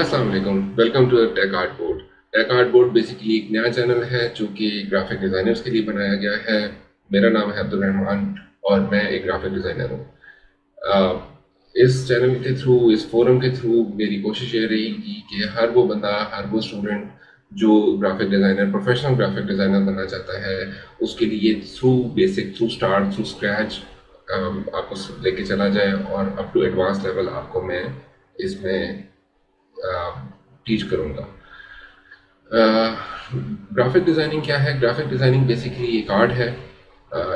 अस्सलाम वालेकुम, welcome to Tech Art Board. Tech Art Board basically एक नया चैनल है जो कि ग्राफिक डिज़ाइनर्स के लिए बनाया गया है। मेरा नाम है अब्दुल रहमान और मैं एक ग्राफिक डिज़ाइनर हूँ। इस चैनल के थ्रू, इस फोरम के थ्रू मेरी कोशिश ये रहेगी कि हर वो बंदा, हर वो स्टूडेंट जो graphic designer, professional graphic designer बनना चाहता है, उसके लिए through basic, through start, through scratch आपको लेके चला जाए और अप टू एडवांस लेवल आपको मैं इसमें टीच करूँगा। ग्राफिक डिज़ाइनिंग क्या है? ग्राफिक डिज़ाइनिंग बेसिकली एक आर्ट है,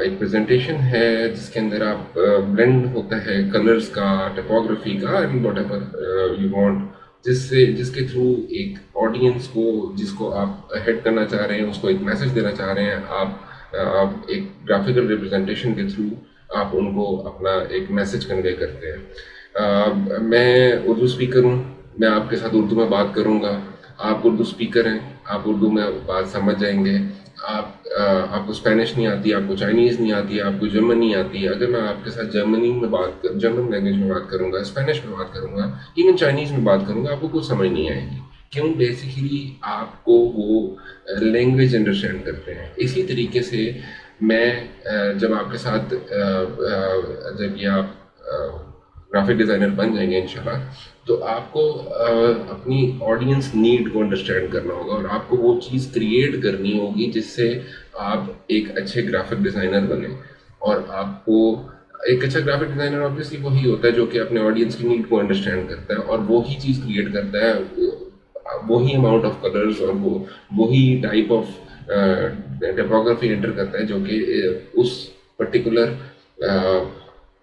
एक प्रेजेंटेशन है जिसके अंदर आप ब्लेंड होता है कलर्स का, टाइपोग्राफी का एंड व्हाटएवर यू वांट, जिसके थ्रू एक ऑडियंस को, जिसको आप हेड करना चाह रहे हैं, उसको एक मैसेज देना चाह रहे हैं, आप एक ग्राफिकल रिप्रेजेंटेशन के थ्रू आप उनको अपना एक मैसेज कन्वे करते हैं। मैं उर्दू स्पीकर हूँ, मैं आपके साथ उर्दू में बात करूँगा। आप उर्दू स्पीकर हैं, आप उर्दू में बात समझ जाएंगे। आपको स्पेनिश नहीं आती, आपको चाइनीज़ नहीं आती, आपको जर्मन नहीं आती। अगर मैं आपके साथ जर्मन लैंग्वेज में बात करूँगा, स्पेनिश में बात करूँगा, इवन चाइनीज़ में बात करूँगा, आपको कुछ समझ नहीं आएगी। क्यों? बेसिकली आपको वो लैंग्वेज अंडरस्टैंड करते हैं। इसी तरीके से मैं जब आपके साथ जब ये आप ग्राफिक डिज़ाइनर बन जाएंगे इंशाल्लाह, तो आपको अपनी ऑडियंस नीड को अंडरस्टैंड करना होगा और आपको वो चीज़ क्रिएट करनी होगी जिससे आप एक अच्छे ग्राफिक डिज़ाइनर बने। और आपको एक अच्छा ग्राफिक डिज़ाइनर ऑब्वियसली वही होता है जो कि अपने ऑडियंस की नीड को अंडरस्टैंड करता है और वही चीज़ क्रिएट करता है, वही अमाउंट ऑफ कलर्स और वो वही टाइप ऑफ टाइपोग्राफी एंटर करता है जो कि उस पर्टिकुलर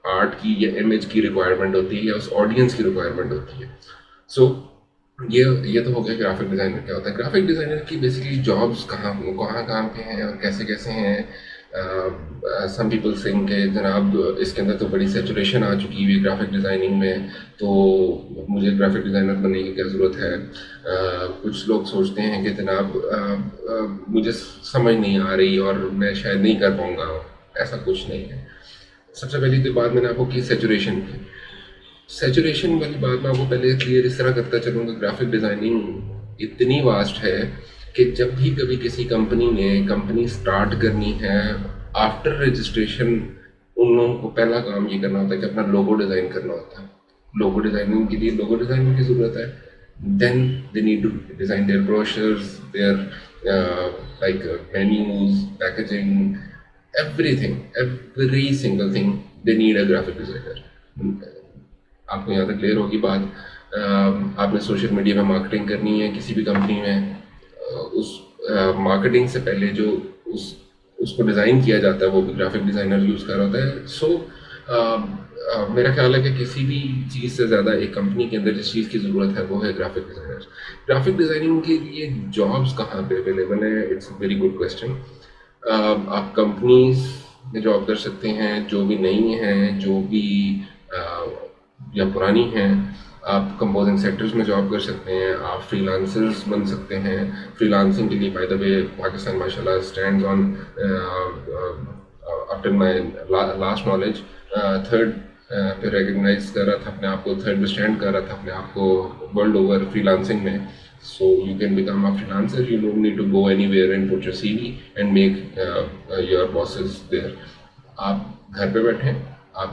आर्ट की या इमेज की रिक्वायरमेंट होती है या उस ऑडियंस की रिक्वायरमेंट होती है। सो ये तो हो गया ग्राफिक डिज़ाइनर क्या होता है। ग्राफिक डिज़ाइनर की बेसिकली जॉब्स कहाँ कहाँ कहाँ पे हैं और कैसे कैसे हैं। सम पीपल थिंक कि जनाब इसके अंदर तो बड़ी सेचुरेशन आ चुकी हुई है ग्राफिक डिज़ाइनिंग में, तो मुझे ग्राफिक डिज़ाइनर बनने की क्या ज़रूरत है। कुछ लोग सोचते हैं कि जनाब मुझे समझ नहीं आ रही और मैं शायद नहीं कर पाऊँगा। ऐसा कुछ नहीं है। सबसे पहली तो बात मैंने आपको की सेचुरेशन की। सैचुरेशन वाली बात मैं आपको पहले क्लियर इस तरह करता चलूँगा, ग्राफिक डिज़ाइनिंग इतनी वास्ट है कि जब भी कभी किसी कंपनी ने कंपनी स्टार्ट करनी है, आफ्टर रजिस्ट्रेशन उन लोगों को पहला काम ये करना होता है कि अपना लोगो डिज़ाइन करना होता है। लोगो डिज़ाइनिंग के लिए लोगो डिज़ाइनर की ज़रूरत है। Then they need to design their brochures, their like menus, packaging, every single thing they need a graphic designer। आपको यहाँ तक क्लियर होगी बात। आपने सोशल मीडिया में मार्केटिंग करनी है किसी भी कंपनी में, उस मार्केटिंग से पहले जो उसको डिज़ाइन किया जाता है वो भी ग्राफिक डिज़ाइनर यूज़ कर रहा होता है। सो मेरा ख्याल है कि किसी भी चीज़ से ज़्यादा एक कंपनी के अंदर जिस चीज़ की ज़रूरत है वो है ग्राफिक डिज़ाइनर। ग्राफिक डिज़ाइनिंग के लिए जॉब्स कहाँ पे अवेलेबल है? It's a very good question. आप कंपनीज में जॉब कर सकते हैं जो भी नई हैं, जो भी या पुरानी हैं। आप कंपोजिंग सेक्टर्स में जॉब कर सकते हैं, आप फ्रीलांसर्स बन सकते हैं। फ्रीलांसिंग के लिए बाय द वे पाकिस्तान माशाल्लाह stands on, after my last knowledge, third पे रिकग्नाइज कर रहा था अपने आप को, थर्ड पे स्टैंड कर रहा था अपने आप को वर्ल्ड ओवर फ्रीलांसिंग में। So you can become a freelancer. You don't need to go anywhere and put your CV and make your bosses there. आप घर पे बैठे, आप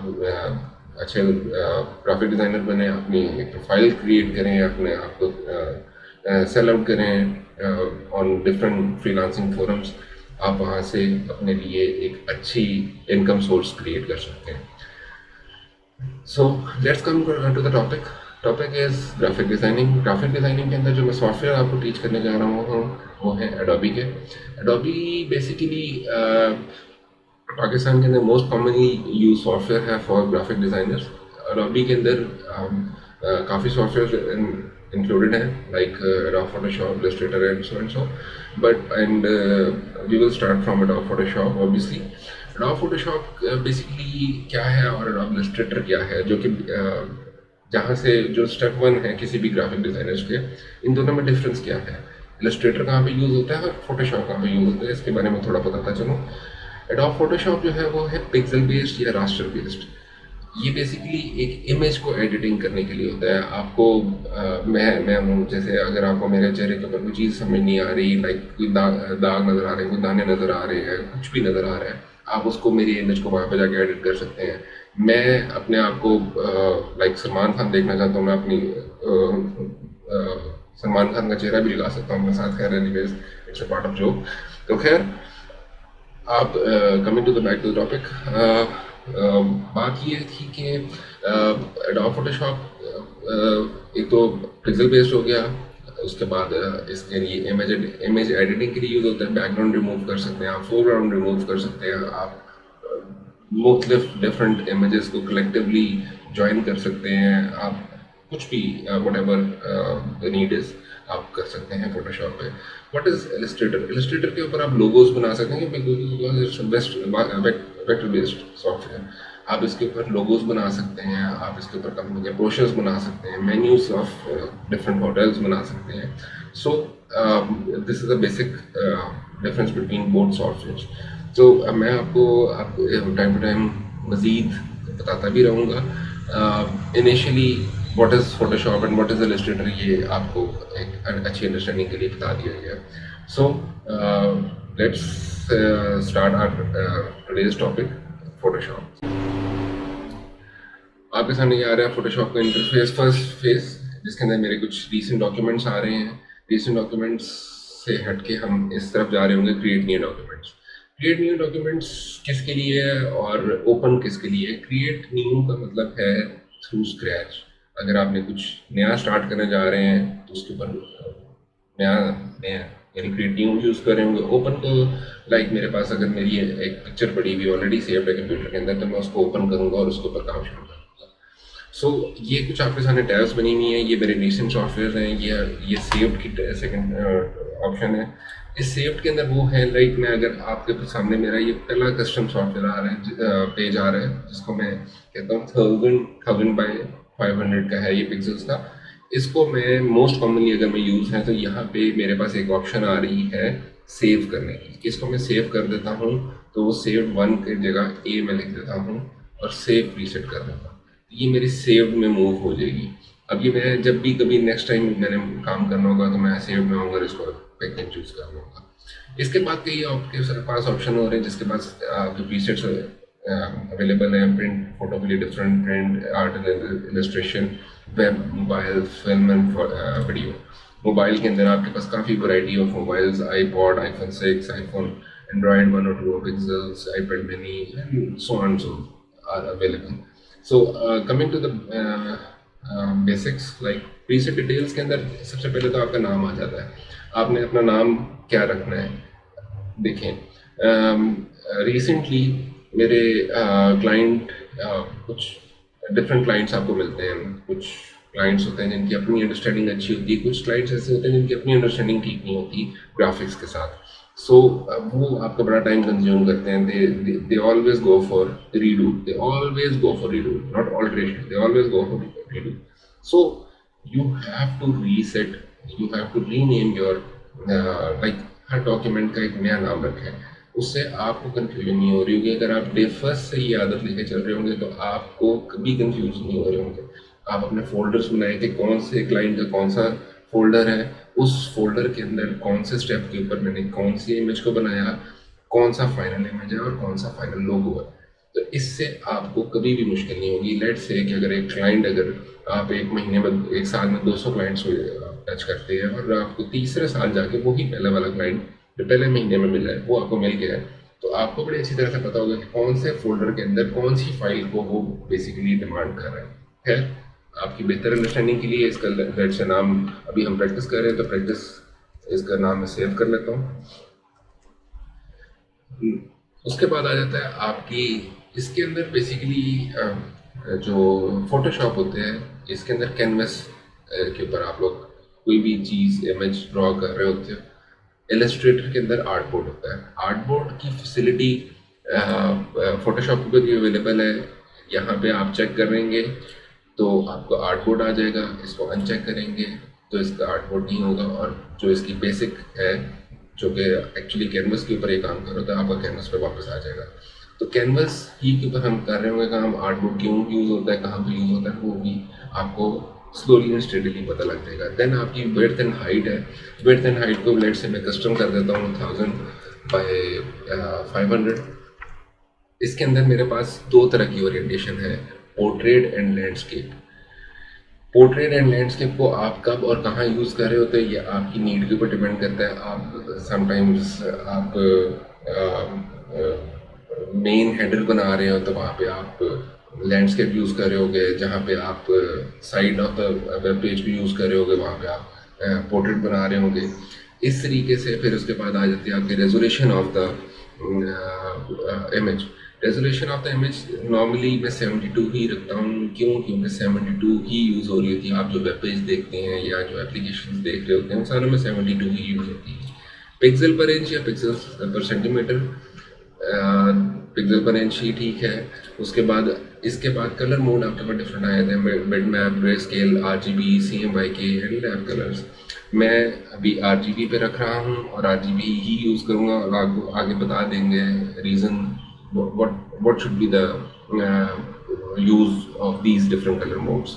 अच्छे ग्राफिक डिज़ाइनर बने, अपनी एक प्रोफाइल क्रिएट करें, अपने आप को सेल आउट करें ऑन डिफरेंट फ्रीलांसिंग फोरम्स। आप वहाँ से अपने लिए एक अच्छी इनकम सोर्स क्रिएट कर सकते हैं। So let's come to the topic. Topic is graphic designing. Graphic designing के अंदर जो मैं सॉफ्टवेयर आपको टीच करने जा रहा हूँ वो है एडोबी के। एडोबी बेसिकली पाकिस्तान के अंदर मोस्ट कॉमनली यूज सॉफ्टवेयर है फॉर ग्राफिक डिज़ाइनर्स। एडोबी के अंदर काफ़ी सॉफ्टवेयर included हैं like Adobe Photoshop, Illustrator and so, but we will start from Adobe Photoshop obviously। Adobe Photoshop basically क्या है और Adobe Illustrator क्या है, जो कि जहाँ से जो स्टेप वन है किसी भी ग्राफिक डिज़ाइनर्स के, इन दोनों में डिफरेंस क्या है, इलस्ट्रेटर कहाँ पे यूज़ होता है और फोटोशॉप कहाँ पे यूज़ होता है, इसके बारे में थोड़ा बताता चलूँ। एडोब फोटोशॉप जो है वो है पिक्सल बेस्ड या रास्टर बेस्ड। ये बेसिकली एक इमेज को एडिटिंग करने के लिए होता है। आपको मैं हूँ, जैसे अगर आपको मेरे चेहरे के ऊपर कोई चीज़ समझ नहीं आ रही, लाइक कोई दाग नज़र आ रहे हैं, कोई दाने नज़र आ रहे हैं, कुछ भी नज़र आ रहा है, आप उसको मेरी इमेज को वहाँ पे जाके एडिट कर सकते हैं। मैं अपने आप को लाइक सलमान खान देखना चाहता हूँ, मैं अपनी सलमान खान का चेहरा भी लगा सकता हूँ अपने साथ। खैर anyways, it's a part of joke. तो खैर, आप coming to the back to the topic, बात ये थी कि एडोब फोटोशॉप एक तो पिक्सल बेस्ड हो गया। उसके बाद इसके लिए इमेज एडिटिंग के लिए यूज़ होता है। बैकग्राउंड रिमूव कर सकते हैं आप, फोरग्राउंड रिमूव कर सकते हैं आप, मुख्तलिफ डिफरेंट इमेजेस को कलेक्टिवली ज्वाइन कर सकते हैं आप, कुछ भी what ever the need is आप कर सकते हैं फोटोशॉप पे। What is Illustrator? इलस्ट्रेटर के ऊपर आप लोगोज बना सकते हैं, because it's best vector based software. आप इसके ऊपर लोगोज बना सकते हैं, आप इसके ऊपर कंपनी के ब्रोशर्स बना सकते हैं, मेन्यूज ऑफ डिफरेंट होटल्स बना सकते हैं। So this is a basic difference between both software. तो मैं आपको टाइम टू टाइम मज़ीद बताता भी रहूँगा। Initially what is Photoshop and what is Illustrator, ये आपको एक अच्छी अंडरस्टैंडिंग के लिए बता दिया गया। So let's start our today's topic, Photoshop. आपके सामने ये आ रहा है फोटोशॉप का इंटरफेस, फर्स्ट फेस, जिसके अंदर मेरे कुछ रीसेंट डॉक्यूमेंट्स आ रहे हैं। रीसेंट डॉक्यूमेंट्स से हट के हम इस तरफ जा रहे होंगे, create new documents. Create new documents किसके लिए है और ओपन किसके लिए है? क्रिएट न्यू का मतलब है थ्रू स्क्रैच। अगर आपने कुछ नया स्टार्ट करने जा रहे हैं तो उसके ऊपर नया नया यानी क्रिएट न्यू यूज़ कर रहे होंगे। ओपन को लाइक मेरे पास अगर मेरी एक पिक्चर पड़ी हुई ऑलरेडी सेव्ड है कंप्यूटर के अंदर, तो मैं उसको ओपन करूँगा और उसके ऊपर काम शुरू करूँगा। सो ये कुछ आपके सामने टैब्स बनी हुई हैं, ये मेरे रिसेंट सॉफ्टवेयर हैं। ये सेव्ड की सेकंड ऑप्शन है। इस सेव्ड के अंदर वो है, लाइक मैं अगर आपके सामने मेरा ये पहला कस्टम सॉफ्टवेयर आ रहा है, पेज आ रहा है, जिसको मैं कहता हूँ 1000 बाई 500 का है ये पिक्सल्स का। इसको मैं मोस्ट कॉमनली अगर मैं यूज़ है तो यहाँ पे मेरे पास एक ऑप्शन आ रही है सेव करने की। इसको मैं सेव कर देता हूँ तो वो सेव 1 की जगह ए में लिख देता हूँ और सेव प्रीसेट कर देता हूँ। ये मेरी सेव्ड में मूव हो जाएगी। अब ये मैं जब भी कभी नेक्स्ट टाइम मैंने काम करना होगा तो मैं सेव्ड में आऊँगा और इसको पिक एंड चूज कर लूँगा। इसके बाद कई आपके पास ऑप्शन हो रहे हैं जिसके पास आपके प्रीसेट्स अवेलेबल हैं। प्रिंट फोटो के लिए different, print, art and illustration, web, mobile, film and video. Mobile के अंदर आपके पास काफ़ी variety of mobiles, iPod, iPhone 6, iPhone Android 1 और 2 pixels, iPad mini and so on so are available. So coming to the basics, like preset details के अंदर सबसे पहले तो आपका नाम आ जाता है। आपने अपना नाम क्या रखना है? देखें, रिसेंटली मेरे क्लाइंट कुछ डिफरेंट क्लाइंट्स आपको मिलते हैं। कुछ क्लाइंट्स होते हैं जिनकी अपनी अंडरस्टैंडिंग अच्छी होती है, कुछ क्लाइंट्स ऐसे होते हैं जिनकी अपनी अंडरस्टैंडिंग ठीक नहीं होती ग्राफिक्स के साथ। सो वो आपका बड़ा टाइम कंज्यूम करते हैं। They always go for redo, they always go for redo, not alteration, they always go for redo. So you have to reset, you have to rename your like her document का एक नया नाम रखें। उससे आपको confusion नहीं हो रही होगी। अगर आप डे फर्स्ट से ये आदत लेके चल रहे होंगे तो आपको कभी कंफ्यूज नहीं हो रहे होंगे। आप अपने फोल्डर्स बनाए कि कौन से क्लाइंट का कौन सा फोल्डर है, उस फोल्डर के अंदर कौन से स्टेप के ऊपर मैंने कौन सी इमेज को बनाया, कौन सा फाइनल इमेज है और कौन सा फाइनल लोगो है। तो इससे आपको कभी भी मुश्किल नहीं होगी। लेट्स से कि अगर एक क्लाइंट, अगर आप एक महीने में, एक साल में 200 क्लाइंट्स टच करते हैं और आपको तीसरे साल जाके वही पहले वाला क्लाइंट जो पहले महीने में मिला है वो आपको मिल गया है, तो आपको बड़ी अच्छी तरह से पता होगा कि कौन से फोल्डर के अंदर कौन सी फाइल को वो बेसिकली डिमांड कर रहा है। आपकी बेहतर अंडरस्टैंडिंग के लिए इसका लेट्स से नाम अभी हम प्रैक्टिस कर रहे हैं तो प्रैक्टिस इसका नाम मैं सेव कर लेता हूँ। उसके बाद आ जाता है आपकी, इसके अंदर बेसिकली जो फोटोशॉप होते हैं इसके अंदर कैनवस के ऊपर आप लोग कोई भी चीज़ इमेज ड्रॉ कर रहे होते हो। इलस्ट्रेटर के अंदर आर्टबोर्ड होता है। आर्टबोर्ड की फैसिलिटी फोटोशॉप पर भी अवेलेबल है। यहाँ पे आप चेक करेंगे तो आपको आर्टबोर्ड आ जाएगा। इसको अनचेक करेंगे तो इसका आर्टबोर्ड नहीं होगा। और जो इसकी बेसिक है, जो कि एक्चुअली कैनवस के ऊपर ये काम कर रहा था, आपका कैनवस पे वापस आ जाएगा। तो कैनवस ही के ऊपर हम कर रहे होंगे काम, आर्टबुक क्यों यूज़ होता है, कहाँ पे यूज़ होता है, वो भी आपको स्लोली एंड स्टेडीली पता लग जाएगा। देन आपकी विड्थ एंड हाइट है। विड्थ एंड हाइट को लेट से मैं कस्टम कर देता हूँ 1000 बाय 500। इसके अंदर मेरे पास दो तरह की ओरिएंटेशन है, portrait and landscape. Portrait and landscape को आप कब और कहाँ यूज़ कर रहे होते हैं, ये आपकी नीड के ऊपर डिपेंड करता है। आप समटाइम्स आप मेन हेडर बना रहे हो तो वहाँ पे आप लैंडस्केप यूज़ कर रहे होगे, जहाँ पे आप side of the web page भी यूज़ कर रहे होगे वहाँ पे आप पोर्ट्रेट बना रहे होंगे। इस तरीके से फिर उसके बाद आ जाती है आपकी resolution of the image. Resolution of the image normally मैं 72 ही रखता हूँ। क्यों? क्योंकि 72 ही यूज़ हो रही होती है। आप जो वेब पेज देखते हैं या जो एप्लीकेशन देख रहे होते हैं सारे में 72 ही यूज़ होती है। पिक्सल पर इंच या पिक्सल पर सेंटीमीटर, पिक्सल पर इंच ही ठीक है। उसके बाद इसके बाद कलर मोड आपके पास डिफरेंट आए थे, bit map, grey scale, RGB, CMYK and lab colours. मैं अभी RGB पे रख रहा हूँ और RGB ही यूज़ करूँगा और आपको आगे बता देंगे reason what should be the use of these different color modes।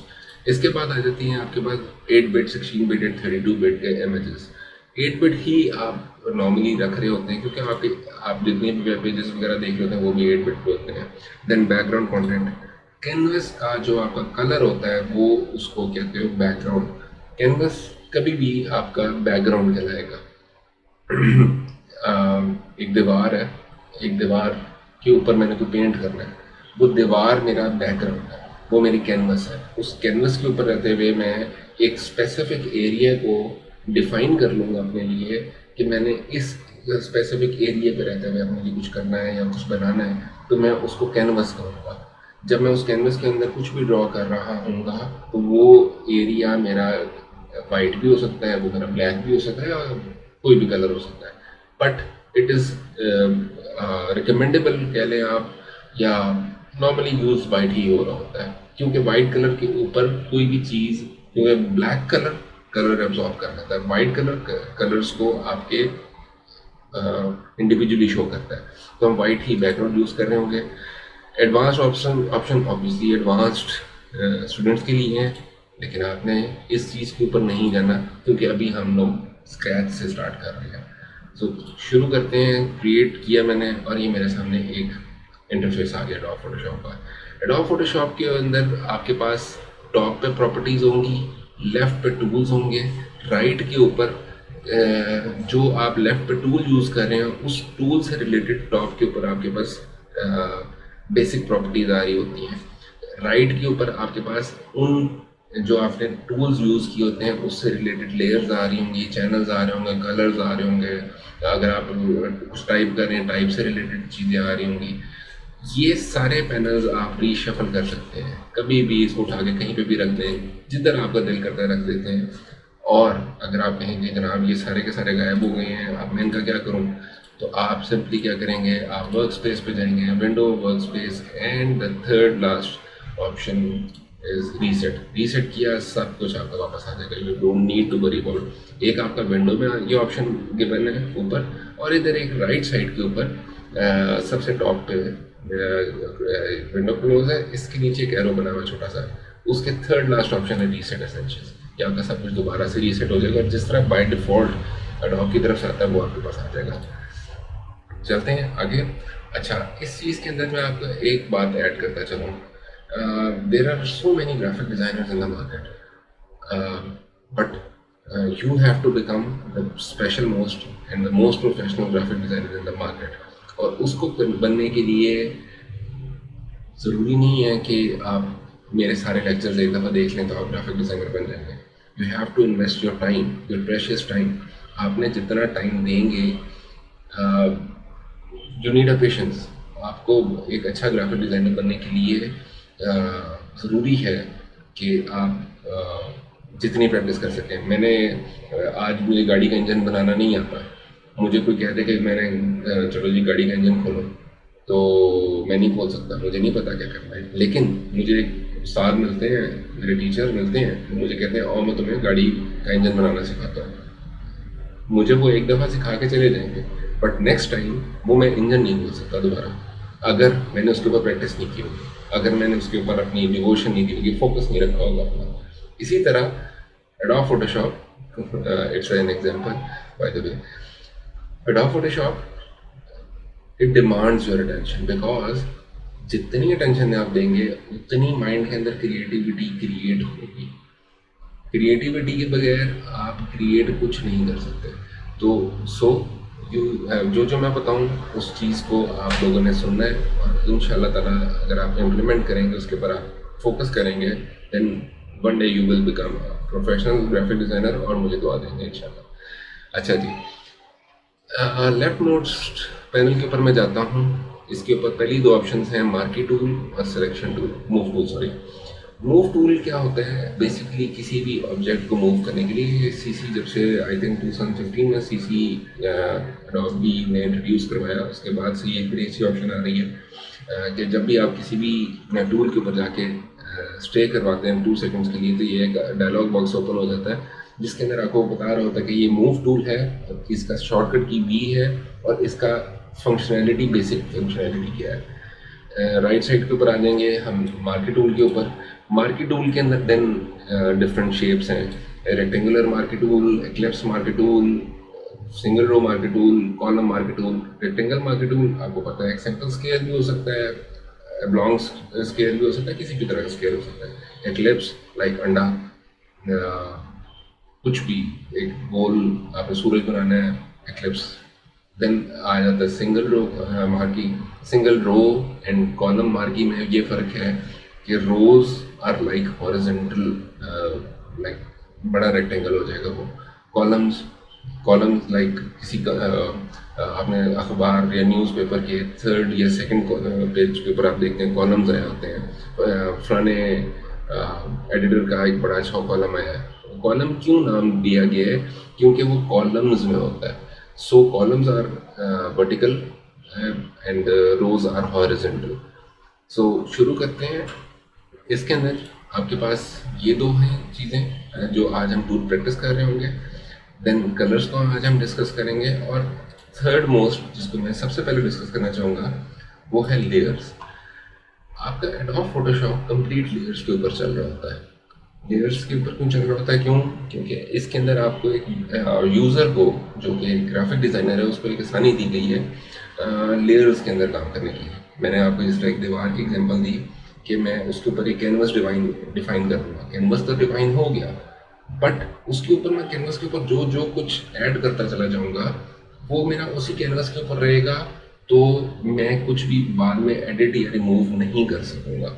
इसके बाद आ जाती हैं आपके पास 8 बिट, 16 बिट एंड 32 बिट के इमेजेस। 8 बिट ही आप नॉर्मली रख रहे होते हैं क्योंकि आप जितने भी वेब पेजेस वगैरह देख रहे होते हैं वो भी 8 बिट पे होते हैं। देन बैकग्राउंड कंटेंट, कैनवस का जो आपका कलर होता है वो उसको कहते हो बैकग्राउंड। कैनवस कभी भी आपका बैकग्राउंड कहलाएगा। एक दीवार है, एक दीवार के ऊपर मैंने कोई पेंट करना है, वो दीवार मेरा बैकग्राउंड है, वो मेरी कैनवस है। उस कैनवस के ऊपर रहते हुए मैं एक स्पेसिफिक एरिया को डिफाइन कर लूँगा अपने लिए कि मैंने इस स्पेसिफिक एरिया पे रहते हुए अपने लिए कुछ करना है या कुछ बनाना है, तो मैं उसको कैनवस कहूँगा। जब मैं उस कैनवस के अंदर कुछ भी ड्रॉ कर रहा हूँगा तो वो एरिया मेरा वाइट भी हो सकता है, वो मेरा ब्लैक भी हो सकता है और कोई भी कलर हो सकता है, बट इट इज़ रिकमेंडेबल कह लें आप, या नॉर्मली यूज वाइट ही हो रहा होता है क्योंकि वाइट कलर के ऊपर कोई भी चीज़, क्योंकि ब्लैक कलर एब्जॉर्ब कर लेता है, वाइट कलर्स को आपके इंडिविजुअली शो करता है। तो हम वाइट ही बैकग्राउंड यूज़ कर रहे होंगे। Advanced option obviously advanced students के लिए हैं, लेकिन आपने इस चीज़ के ऊपर नहीं जाना क्योंकि अभी हम लोग स्क्रैच से स्टार्ट कर रहे हैं। तो शुरू करते हैं। क्रिएट किया मैंने और ये मेरे सामने एक इंटरफेस आ गया एडोब फोटोशॉप का। एडोब फोटोशॉप के अंदर आपके पास टॉप पे प्रॉपर्टीज़ होंगी, लेफ़्ट पे टूल्स होंगे, राइट के ऊपर जो आप लेफ़्ट पे टूल यूज़ कर रहे हैं उस टूल से रिलेटेड टॉप के ऊपर आपके पास बेसिक प्रॉपर्टीज़ आ रही होती हैं। राइट के ऊपर आपके पास उन जो आपने टूल्स यूज़ किए होते हैं उससे रिलेटेड लेयर्स आ रही होंगी, चैनल्स आ रहे होंगे, कलर्स आ रहे होंगे, अगर आप कुछ टाइप कर रहे हैं टाइप से रिलेटेड चीज़ें आ रही होंगी। ये सारे पैनल्स आप रीशफल कर सकते हैं, कभी भी इसको उठा के कहीं पे भी रख दें, जिधर आपका दिल करता है रख देते हैं। और अगर आप कहेंगे जनाब ये सारे के सारे गायब हो गए हैं, अब मैं इनका क्या करूँ, तो आप सिंपली क्या करेंगे, आप वर्क स्पेस पे जाएंगे, window, work space and the third last option is reset किया, सब कुछ आपका वापस आ जाएगा। You don't need to worry about. एक आपका विंडो में ये ऑप्शन गिवन है ऊपर, और इधर एक राइट साइड के ऊपर सबसे टॉप पे विंडो क्लोज है, इसके नीचे एक एरो बना हुआ छोटा सा, उसके थर्ड लास्ट ऑप्शन है रीसेट एसेंशियल्स। कि आपका सब कुछ दोबारा से रीसेट हो जाएगा और जिस तरह बाय डिफ़ॉल्ट एडोब की तरफ से आता है वो आपके पास आ जाएगा। चलते हैं आगे। अच्छा, इस चीज़ के अंदर मैं आपको एक बात ऐड करता चलूँ। There are so many graphic designers in the market, but you have to become the special most and the most professional graphic designer in the market। और उसको बनने के लिए ज़रूरी नहीं है कि आप मेरे सारे लेक्चर्स एक दफ़ा देख लें तो आप ग्राफिक डिज़ाइनर बन जाएंगे। You have to invest your time, your precious time. आपने जितना टाइम देंगे, यू नीड अ पेशेंस। आपको एक अच्छा ग्राफिक डिज़ाइनर बनने के लिए ज़रूरी है कि आप जितनी प्रैक्टिस कर सकें। मैंने आज मुझे गाड़ी का इंजन बनाना नहीं आता, मुझे कोई कहते कि मैंने चलो जी गाड़ी का इंजन खोलो, तो मैं नहीं खोल सकता, मुझे नहीं पता क्या करना है। लेकिन मुझे उस्ताद मिलते हैं, मेरे टीचर मिलते हैं, तो मुझे कहते हैं और मैं तुम्हें गाड़ी का इंजन बनाना सिखाता हूँ। मुझे वो एक दफ़ा सिखा के चले जाएंगे, बट नेक्स्ट टाइम वो मैं इंजन नहीं खोल सकता दोबारा। अगर मैंने उसके ऊपर प्रैक्टिस नहीं की होगी, अगर मैंने उसके ऊपर अपनी डिवोशन नहीं दी होगी, फोकस नहीं रखा होगा अपना। इसी तरह adobe Photoshop, it's an example by the way. Adobe Photoshop it demands your attention, because जितनी अटेंशन आप देंगे उतनी माइंड के अंदर क्रिएटिविटी क्रिएट होगी। क्रिएटिविटी के बगैर आप क्रिएट कुछ नहीं कर सकते। तो सो यू जो जो मैं बताऊँ उस चीज़ को आप लोगों ने सुनना है, और इंशाल्लाह ताला अगर आप इम्प्लीमेंट करेंगे, उसके ऊपर आप फोकस करेंगे, then one day you will become professional graphic designer, और मुझे दुआ देंगे इंशाल्लाह। अच्छा जी, लेफ्ट नोट्स पैनल के ऊपर मैं जाता हूँ। इसके ऊपर पहली दो ऑप्शंस हैं, मार्की टूल और selection tool, move tool sorry. Move tool क्या होता है? बेसिकली किसी भी ऑब्जेक्ट को मूव करने के लिए सीसी, जब से आई थिंक 2015 में सीसी अडोबी ने इंट्रोड्यूस करवाया, उसके बाद से ये बड़ी अच्छी ऑप्शन आ रही है कि जब भी आप किसी भी टूल के ऊपर जाके स्टे करवाते हैं 2 सेकंड्स के लिए, तो ये एक डायलॉग बॉक्स ओपन हो जाता है जिसके अंदर आपको बता रहा होता है कि ये मूव टूल है, इसका शॉर्टकट की बी है, और इसका फंक्शनैलिटी, बेसिक फंक्शनैलिटी क्या है। राइट साइड के ऊपर आ जाएंगे हम मार्की टूल के ऊपर। मार्की टूल के अंदर देन डिफरेंट शेप्स हैं, rectangular marquee tool, eclipse marquee tool, single row marquee tool, column marquee tool. Rectangle marquee tool आपको पता है एक सिंपल स्केल भी हो सकता है, लॉन्ग स्केल भी हो सकता है, किसी भी तरह का स्केल हो सकता है। एक्लिप्स लाइक अंडा, कुछ भी, एक गोल आपने सूरज बनाना है, एक्लिप्स। देन आ जाता है single row marquee. Single row and column marquee में ये फ़र्क है कि rows are like horizontal, like बड़ा रेक्टेंगल हो जाएगा वो। कॉलम्स कॉलम्स लाइक किसी का आपने अखबार या न्यूज़पेपर के थर्ड या सेकंड पेज के ऊपर आप देखते हैं कॉलम्स आए होते हैं। फलाने एडिटर का एक बड़ा अच्छा कॉलम आया है। कॉलम क्यों नाम दिया गया है? क्योंकि वो कॉलम्स में होता है। So columns are vertical and rows are horizontal. So शुरू करते हैं। इसके अंदर आपके पास ये दो हैं चीज़ें जो आज हम टूल प्रैक्टिस कर रहे होंगे। देन कलर्स को आज हम डिस्कस करेंगे, और थर्ड मोस्ट जिसको मैं सबसे पहले डिस्कस करना चाहूँगा वो है लेयर्स। आपका एडोब फोटोशॉप कंप्लीट लेयर्स के ऊपर चल रहा होता है। लेयर्स के ऊपर क्यों चल रहा होता है? क्यों? क्योंकि इसके अंदर आपको एक यूज़र को, जो कि ग्राफिक डिज़ाइनर है, उसको एक आसानी दी गई है लेयर्स के अंदर काम करने की। मैंने आपको इस तरह एक दीवार की एग्जांपल दी कि मैं उसके ऊपर एक कैनवस डिफाइन कर दूँगा। कैनवस तो डिफाइन हो गया, बट उसके ऊपर मैं कैनवस के ऊपर जो जो कुछ ऐड करता चला जाऊँगा वो मेरा उसी कैनवस के ऊपर रहेगा, तो मैं कुछ भी बाद में एडिट या रिमूव नहीं कर सकूँगा।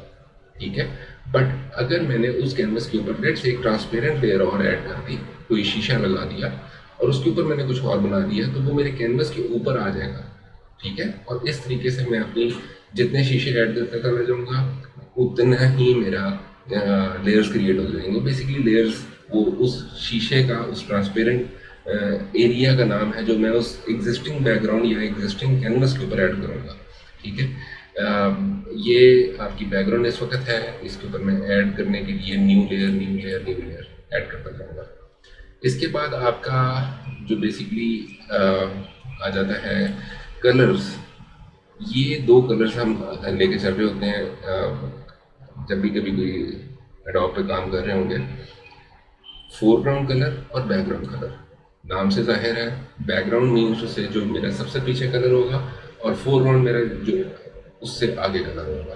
ठीक है, बट अगर मैंने उस कैनवस के ऊपर लेट्स से एक ट्रांसपेरेंट लेयर और ऐड कर दी, कोई शीशा लगा दिया और उसके ऊपर मैंने कुछ और बना दिया, तो वो मेरे कैनवस के ऊपर आ जाएगा। ठीक है, और इस तरीके से मैं अपनी जितने शीशे ऐड करता चला जाऊँगा उतना ही मेरा लेयर्स क्रिएट हो जाएंगे। बेसिकली लेयर्स वो उस शीशे का, उस ट्रांसपेरेंट एरिया का नाम है जो मैं उस एग्जिस्टिंग बैकग्राउंड या एग्जिस्टिंग कैनवस के ऊपर ऐड करूँगा। ठीक है, ये आपकी बैकग्राउंड इस वक्त है, इसके ऊपर मैं ऐड करने के लिए new layer new layer new layer add करता जाऊँगा। इसके बाद आपका जो बेसिकली आ जाता है कलर्स। ये दो कलर्स हम लेके चल रहे होते हैं जब भी कभी कोई एडोब पे काम कर रहे होंगे। फोरग्राउंड कलर और बैकग्राउंड कलर। नाम से जाहिर है बैकग्राउंड मीन्स से जो मेरा सबसे पीछे कलर होगा, और फोरग्राउंड मेरा जो उससे आगे कलर होगा।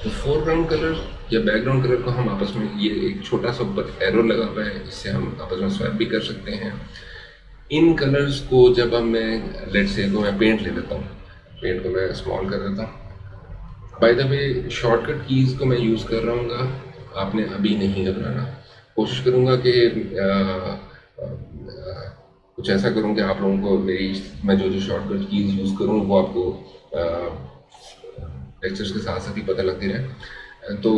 तो फोरग्राउंड कलर या बैकग्राउंड कलर को हम आपस में, ये एक छोटा सा ऊपर एरो लगा हुआ है, इससे हम आपस में स्वैप भी कर सकते हैं। इन कलर्स को जब हम, मैं लेट्स से को मैं पेंट ले लेता हूँ, पेंट को मैं स्मॉल कर देता हूँ। By the way shortcut keys को मैं यूज़ कर रहा हूँ, आपने अभी नहीं घबराना। कोशिश करूँगा कि कुछ ऐसा करूँ कि आप लोगों को मैं जो जो शॉर्टकट कीज़ यूज़ करूँ वो आपको लेक्चर्स के साथ साथ ही पता लगती रहे। तो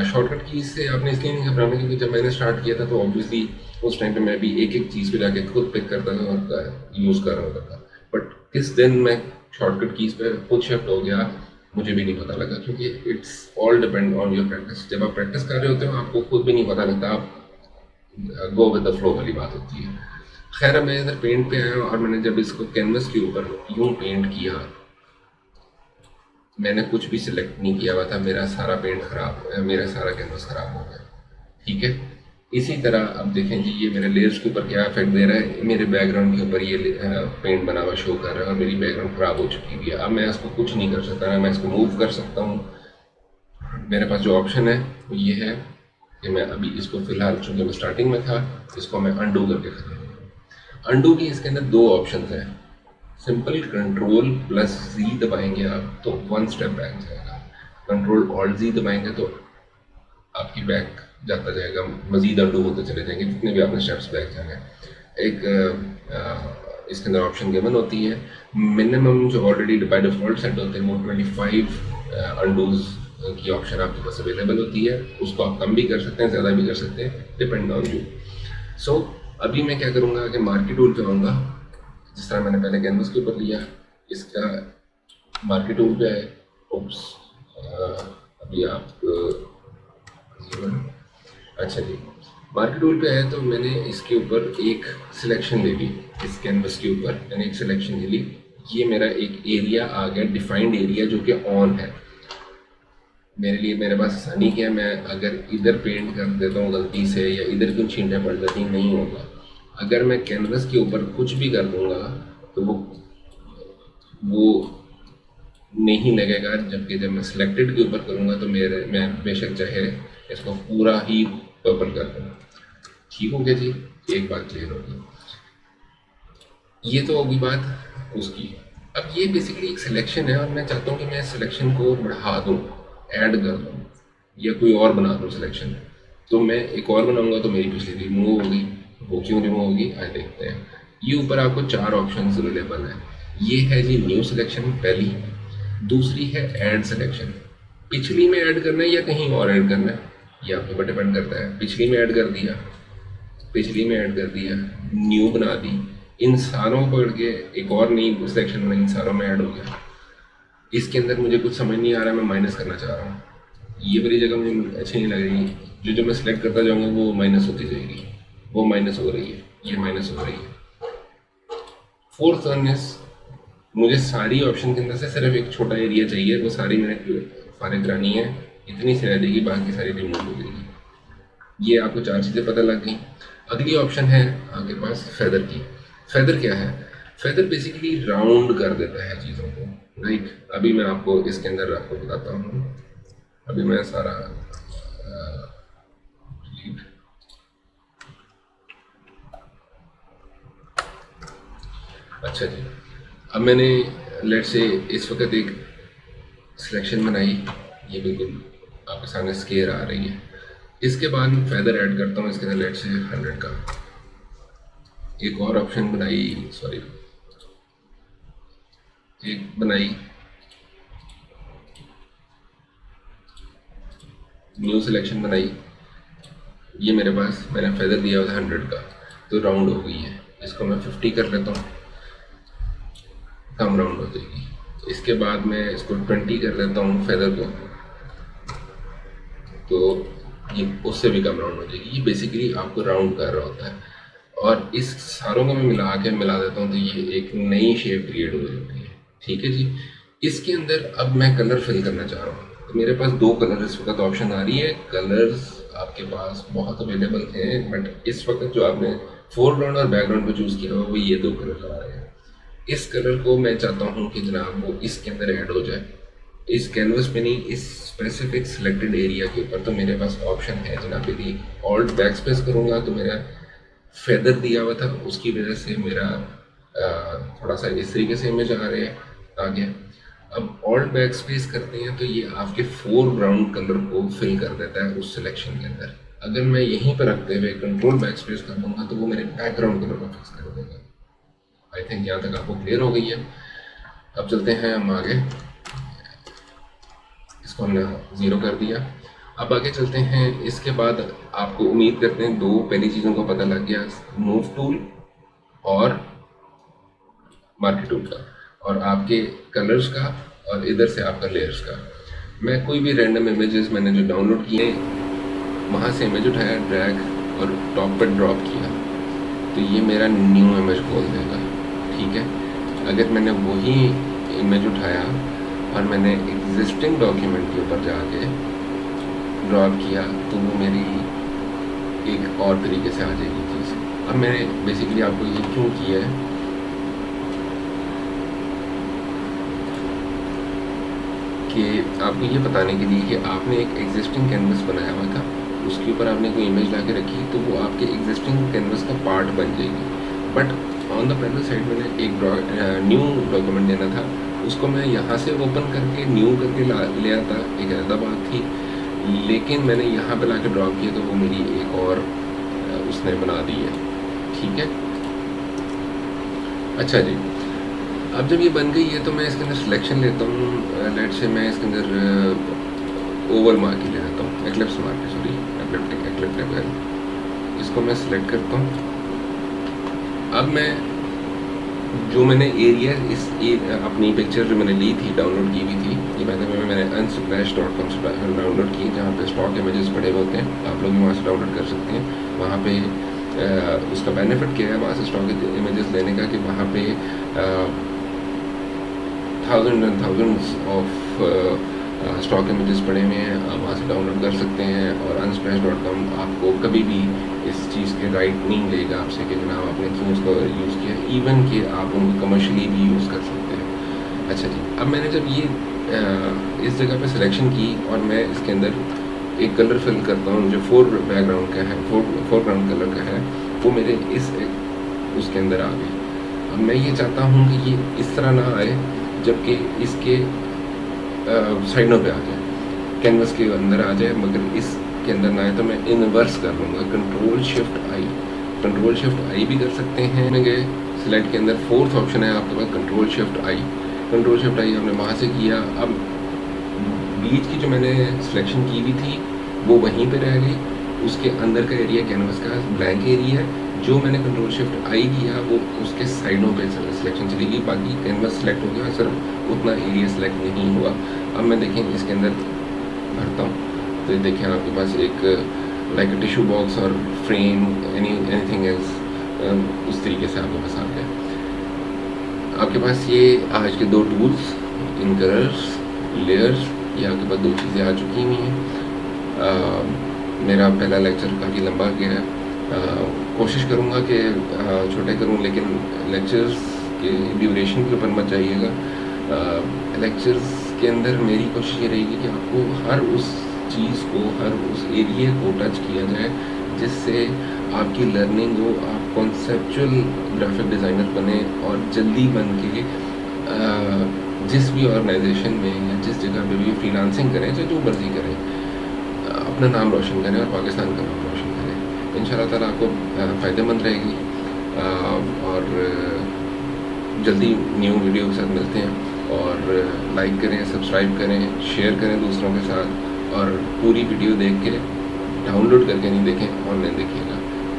शॉर्टकट कीज़ से आपने इसलिए नहीं घबराना, क्योंकि जब मैंने स्टार्ट किया था तो ऑब्वियसली उस टाइम पे मैं भी एक एक चीज़ पे जाके खुद पिक करता था और यूज़ कर रहा होता था। बट किस दिन मैं शॉर्टकट कीज़ पे खुद शिफ्ट हो गया मुझे भी नहीं पता लगा, क्योंकि it's all depend on your practice. जब आप प्रैक्टिस कर रहे होते हो आपको खुद भी नहीं पता लगता, आप गो विद द फ्लो वाली बात होती है। खैर, मैं इधर पेंट पे आया और मैंने जब इसको कैनवस के ऊपर यूँ पेंट किया मैंने कुछ भी सिलेक्ट नहीं किया हुआ था, मेरा सारा पेंट खराब, मेरा सारा कैनवस खराब हो गया। ठीक है, इसी तरह अब देखें जी, ये मेरे लेयर्स के ऊपर क्या इफेक्ट दे रहा है, मेरे बैकग्राउंड के ऊपर ये पेंट बना हुआ शो कर रहा है और मेरी बैकग्राउंड खराब हो चुकी है। अब मैं इसको कुछ नहीं कर सकता, ना मैं इसको मूव कर सकता हूँ। मेरे पास जो ऑप्शन है वो ये है कि मैं अभी इसको फिलहाल, चूँकि मैं स्टार्टिंग में था, इसको मैं अनडू करके खत्म। अनडू की इसके अंदर दो ऑप्शन हैं। सिंपल कंट्रोल प्लस जी दबाएंगे आप तो 1 स्टेप बैक जाएगा, कंट्रोल ऑल्ट जी दबाएंगे तो आपकी बैक जाता जाएगा, मजीद अंडू होते चले जाएंगे जितने भी आपने स्टेप्स बैक जाना है। एक इसके अंदर ऑप्शन गिवन होती है, मिनिमम जो ऑलरेडी बाय डिफॉल्ट सेट होते हैं वो 25 अंडूज की ऑप्शन आपके पास अवेलेबल होती है। उसको आप कम भी कर सकते हैं, ज़्यादा भी कर सकते हैं, डिपेंड ऑन यू। सो अभी मैं क्या करूँगा कि मार्केट टूल पे आऊँगा, जिस तरह मैंने पहले कैनवस के ऊपर लिया, इसका मार्केट टूल पे है। ओप्स, अभी आप अच्छा जी, मार्केट टूल पे है तो मैंने इसके ऊपर एक सिलेक्शन ले ली, इस कैनवस के ऊपर मैंने एक सिलेक्शन ले ली। ये मेरा एक एरिया आ गया, डिफाइंड एरिया जो कि ऑन है मेरे लिए। मेरे पास आसानी क्या है, मैं अगर इधर पेंट कर देता हूँ गलती से या इधर कुछ छींटे पड़ जाती, नहीं होगा। अगर मैं कैनवस के ऊपर कुछ भी कर दूंगा तो वो नहीं लगेगा, जबकि जब मैं सिलेक्टेड के ऊपर करूँगा तो मैं बेशक चाहे इसको पूरा ही पर्पल कर दूँ। ठीक हो गया जी, एक बात क्लियर होगी। ये तो होगी बात उसकी। अब ये बेसिकली एक सिलेक्शन है और मैं चाहता हूँ कि मैं सिलेक्शन को बढ़ा दूँ, ऐड कर दूँ या कोई और बना दूँ सिलेक्शन। तो मैं एक और बनाऊँगा तो मेरी पिछली रिमूव होगी। वो क्यों रिमूव होगी आए देखते हैं। ये ऊपर आपको 4 ऑप्शन अवेलेबल है। ये है जी न्यू सिलेक्शन पहली, दूसरी है ऐड सिलेक्शन। पिछली में ऐड करना है या कहीं और ऐड करना है ये आप पर डिपेंड करता है। पिछली में ऐड कर दिया, पिछली में ऐड कर दिया, न्यू बना दी, इन सारों को पढ़ के एक और नई सिलेक्शन में इन सारों में ऐड हो गया। इसके अंदर मुझे कुछ समझ नहीं आ रहा, मैं माइनस करना चाह रहा हूँ। ये वाली जगह मुझे अच्छी नहीं लग रही, जो मैं सिलेक्ट करता जाऊँगा वो माइनस होती जाएगी, वो माइनस हो रही है, ये माइनस हो रही है। फोर्थ वन इज, मुझे सारी ऑप्शन के अंदर से सिर्फ एक छोटा एरिया चाहिए, वो सारी मैंने फारिग करानी है, इतनी सी रह जाएगी, बाकी सारी रिमूव हो जाएगी। ये आपको 4 चीज़ें पता लग गई। अगली ऑप्शन है आपके पास फेदर की। फेदर क्या है? फेदर बेसिकली राउंड कर देता है चीज़ों को, राइट। अभी मैं आपको इसके अंदर आपको बताता हूँ। अभी मैं सारा अच्छा जी, अब मैंने लेट से इस वक्त एक सिलेक्शन बनाई, ये बिल्कुल आपके सामने स्केयर आ रही है। इसके बाद मैं फेदर ऐड करता हूँ इसके अंदर, लेट से 100 का। एक और ऑप्शन बनाई, सॉरी एक बनाई न्यू सिलेक्शन बनाई। ये मेरे पास मैंने फेदर दिया हुआ 100 का, तो राउंड हो गई है। इसको मैं 50 कर लेता हूँ, कम राउंड हो जाएगी। इसके बाद मैं इसको 20 कर लेता हूँ फेदर को, तो ये उससे भी कम राउंड हो जाएगी। ये बेसिकली आपको राउंड कर रहा होता है। और इस सारों को मैं मिला देता हूँ तो ये एक नई शेप क्रिएट हो जाती है। ठीक है जी। इसके अंदर अब मैं कलर फिल करना चाह रहा हूँ, तो मेरे पास 2 कलर इस वक्त ऑप्शन आ रही है। कलर्स आपके पास बहुत अवेलेबल हैं, बट इस वक्त जो आपने फोरग्राउंड और बैकग्राउंड को चूज़ किया हो वो ये 2 कलर आ रहे हैं। इस कलर को मैं चाहता हूँ कि जनाब वो इसके अंदर ऐड हो जाए, इस कैनवस पे नहीं, इस स्पेसिफिक सिलेक्टेड एरिया के ऊपर। तो मेरे पास ऑप्शन है जनाब, यदि ऑल्ट बैक स्पेस करूँगा तो मेरा फेदर दिया हुआ था, उसकी वजह से मेरा थोड़ा सा इस तरीके से इमेज आ रहे हैं आगे। अब ऑल्ट बैक स्पेस करते हैं तो ये आपके फोरग्राउंड कलर को फिल कर देता है उस सिलेक्शन के अंदर। अगर मैं यहीं पर रखते हुए कंट्रोल बैक स्पेस कर दूंगा तो वो मेरे बैकग्राउंड कलर को फिक्स कर देगा। आई थिंक यहाँ तक आपको क्लियर हो गई है। अब चलते हैं हम आगे, इसको हमने 0 कर दिया। अब आगे चलते हैं। इसके बाद आपको उम्मीद करते हैं 2 पहली चीज़ों को पता लग गया, मूव टूल और मार्केट टूल का, और आपके कलर्स का, और इधर से आपका लेयर्स का। मैं कोई भी रैंडम इमेजेस मैंने जो डाउनलोड किए वहाँ से इमेज उठाया, ड्रैग और टॉप पर ड्रॉप किया, तो ये मेरा न्यू इमेज खोल देगा। ठीक है। अगर मैंने वही इमेज उठाया और मैंने एग्जिस्टिंग डॉक्यूमेंट के ऊपर जाके ड्रॉप किया तो वो मेरी एक और तरीके से आ जाएगी चीज़। अब मैंने बेसिकली आपको ये क्यों किया है कि आपको ये बताने के लिए कि आपने एक एग्जिस्टिंग कैनवस बनाया हुआ था, उसके ऊपर आपने कोई इमेज ला के रखी तो वो आपके एग्जिस्टिंग कैनवस का पार्ट बन जाएगी। But on the panel side मैंने एक न्यू डॉक्यूमेंट देना था, उसको मैं यहाँ से ओपन करके न्यू करके ले आता, एक अलग बात थी। लेकिन मैंने यहाँ पे ला के ड्रॉ किया तो वो मेरी एक और उसने बना दी है। ठीक है, अच्छा जी। अब जब ये बन गई है तो मैं इसके अंदर सिलेक्शन लेता हूँ। लेट से मैं इसके अंदर ओवल मार्क ही ले लेता हूँ, एक्लिप्स मार्क, सॉरी एक्लिप्टिक। इसको मैं सिलेक्ट करता हूँ। अब मैं जो मैंने एरिया अपनी पिक्चर जो मैंने ली थी, डाउनलोड की हुई थी, ये मैंने unsplash.com से डाउनलोड की, जहाँ पे स्टॉक इमेजेस पड़े होते हैं, आप लोग भी वहाँ से डाउनलोड कर सकते हैं। वहाँ पे उसका बेनिफिट क्या है वहाँ से स्टॉक इमेजेस लेने का, कि वहाँ पे thousand and thousands of stock images पड़े हुए हैं, आप वहाँ से डाउनलोड कर सकते हैं। और unsplash.com आपको कभी भी इस चीज़ के राइट नहीं लेगा आपसे कि जनाब आपने क्यों उसको यूज़ किया, इवन कि आप उनको कमर्शियली भी यूज़ कर सकते हैं। अच्छा जी, अब मैंने जब ये इस जगह पे सिलेक्शन की और मैं इसके अंदर एक कलर फिल करता हूँ जो फोरग्राउंड कलर का है, वो मेरे उसके अंदर आ गई। अब मैं ये चाहता हूँ कि ये इस तरह ना आए, जबकि इसके साइडों पे आ जाए, कैनवस के अंदर आ जाए, मगर इसके अंदर ना आए। तो मैं इनवर्स कर लूँगा, कंट्रोल शिफ्ट आई भी कर सकते हैं। मैं गए सिलेक्ट के अंदर, फोर्थ ऑप्शन है आपके पास कंट्रोल शिफ्ट आई हमने वहाँ से किया। अब बीच की जो मैंने सिलेक्शन की हुई थी वो वहीं पे रह गई, उसके अंदर का एरिया कैनवस का ब्लैंक एरिया है। जो मैंने कंट्रोल शिफ्ट आई किया वो उसके साइडों पे सिलेक्शन चली गई, बाकी कैनवस सेलेक्ट हो गया, सिर्फ उतना एरिया सेलेक्ट नहीं हुआ। अब मैं देखें इसके अंदर भरता हूँ तो देखें आपके पास एक लाइक टिश्यू बॉक्स और फ्रेम, एनीथिंग एल्स, उस तरीके से आपके पास आ गया। आपके पास ये आज के दो टूल्स, इन कलर्स, लेयर्स, ये आपके पास दो चीज़ें आ चुकी हुई हैं। मेरा पहला लेक्चर काफ़ी लंबा गया है, कोशिश करूँगा कि छोटे करूँ, लेकिन लेक्चर्स के ड्यूरेशन के ऊपर मत जाइएगा। लेक्चर्स के अंदर मेरी कोशिश ये रहेगी कि आपको हर उस चीज़ को, हर उस एरिया को टच किया जाए जिससे आपकी लर्निंग हो, आप कॉन्सेप्चुअल ग्राफिक डिज़ाइनर बने और जल्दी बन के जिस भी ऑर्गेनाइजेशन में या जिस जगह पे भी फ्रीलांसिंग करें, चाहे जो मर्जी करें, अपना नाम रोशन करें और पाकिस्तान का नाम रोशन करें। इंशाल्लाह ताला आपको फ़ायदेमंद रहेगी। और जल्दी न्यू वीडियो के साथ मिलते हैं। और लाइक करें, सब्सक्राइब करें, शेयर करें दूसरों के साथ, और पूरी वीडियो देख के डाउनलोड करके नहीं देखें, ऑनलाइन देखिएगा।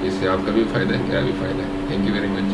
इससे आपका भी फ़ायदा है, मेरा भी फ़ायदा है। Thank you very much.